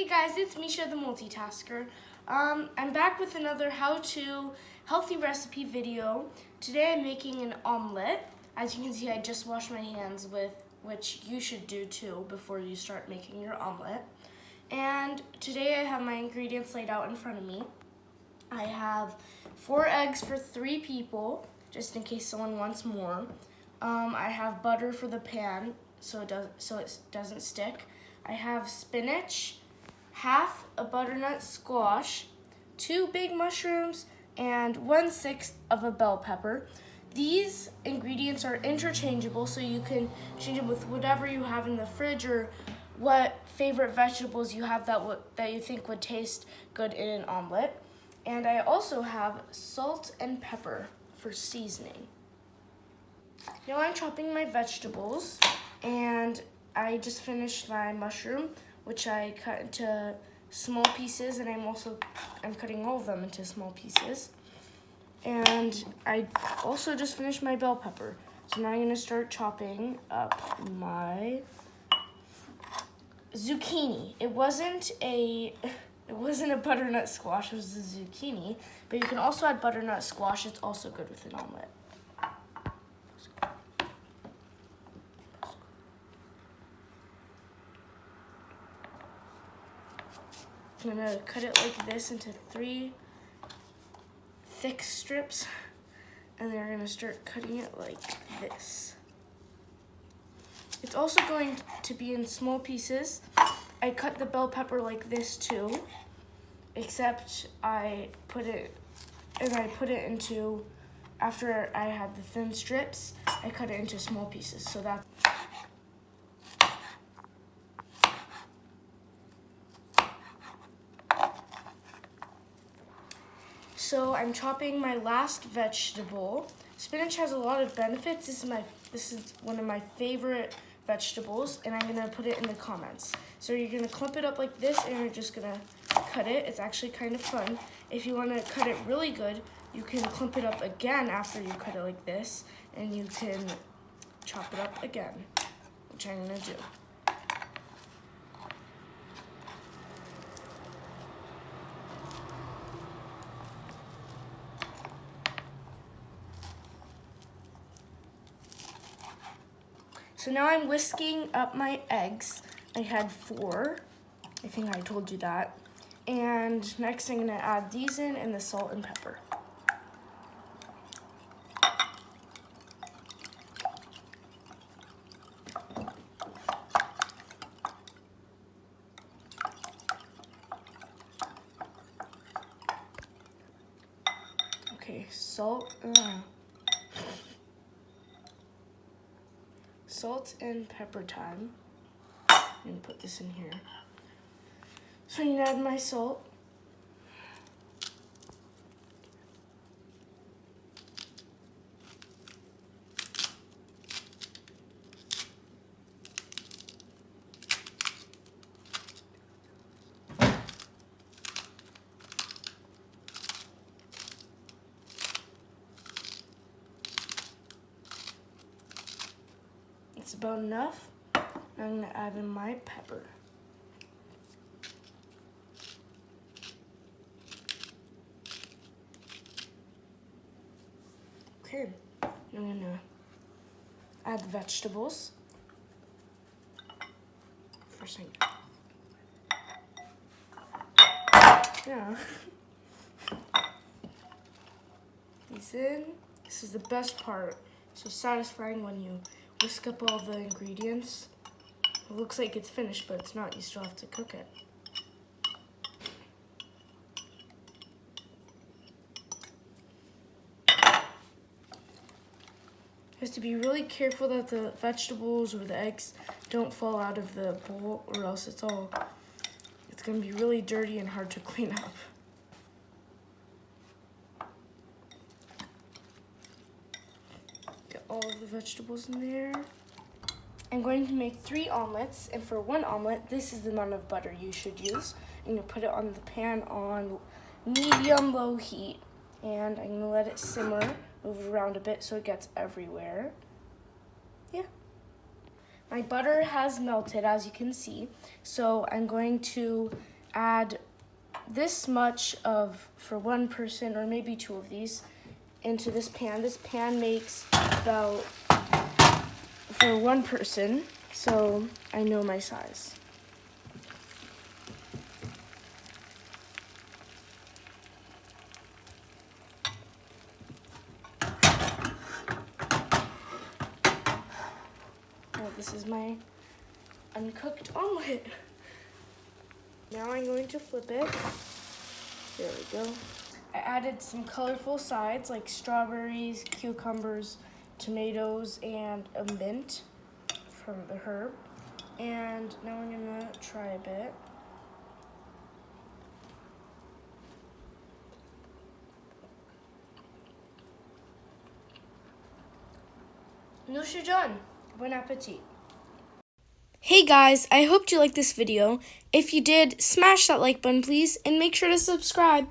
Hey guys, it's Misha the multitasker. I'm back with another how-to healthy recipe video. Today I'm making an omelette. As you can see, I just washed my hands with, which you should do too before you start making your omelette. And today I have my ingredients laid out in front of me. I have 4 eggs for 3 people, just in case someone wants more. I have butter for the pan, so it doesn't stick. I have spinach, half a butternut squash, 2 big mushrooms, and 1/6 of a bell pepper. These ingredients are interchangeable, so you can change them with whatever you have in the fridge or what favorite vegetables you have that you think would taste good in an omelet. And I also have salt and pepper for seasoning. Now I'm chopping my vegetables, and I just finished my mushroom, which I cut into small pieces, and I'm cutting all of them into small pieces. And I also just finished my bell pepper. So now I'm gonna start chopping up my zucchini. It wasn't a butternut squash, it was a zucchini, but you can also add butternut squash. It's also good with an omelet. I'm gonna cut it like this into 3 thick strips, and then we're gonna start cutting it like this. It's also going to be in small pieces. I cut the bell pepper like this too, except I put it into, after I had the thin strips, I cut it into small pieces. So I'm chopping my last vegetable. Spinach has a lot of benefits. This is one of my favorite vegetables, and I'm gonna put it in the comments. So you're gonna clump it up like this, and you're just gonna cut it. It's actually kind of fun. If you wanna cut it really good, you can clump it up again after you cut it like this, and you can chop it up again, which I'm gonna do. So now I'm whisking up my eggs. I had 4. I think I told you that. And next I'm gonna add these in and the salt and pepper. Okay, salt and pepper time. I'm gonna put this in here. So I'm gonna add my salt. It's about enough. I'm gonna add in my pepper. Okay, I'm gonna add the vegetables. First thing. Yeah. These in. This is the best part. So satisfying when you whisk up all the ingredients. It looks like it's finished, but it's not. You still have to cook it. You have to be really careful that the vegetables or the eggs don't fall out of the bowl, or else it's gonna be really dirty and hard to clean up. Get all of the vegetables in there. I'm going to make 3 omelets, and for 1 omelet, this is the amount of butter you should use. I'm gonna put it on the pan on medium-low heat, and I'm gonna let it simmer, move it around a bit so it gets everywhere. Yeah. My butter has melted, as you can see, so I'm going to add this much for one person, or maybe two of these, into this pan. This pan makes about for one person, so I know my size. This is my uncooked omelet. Now I'm going to flip it. There we go. I added some colorful sides like strawberries, cucumbers, tomatoes, and a mint from the herb. And now I'm gonna try a bit. Nooshejan. Bon appetit. Hey guys, I hope you liked this video. If you did, smash that like button please, and make sure to subscribe.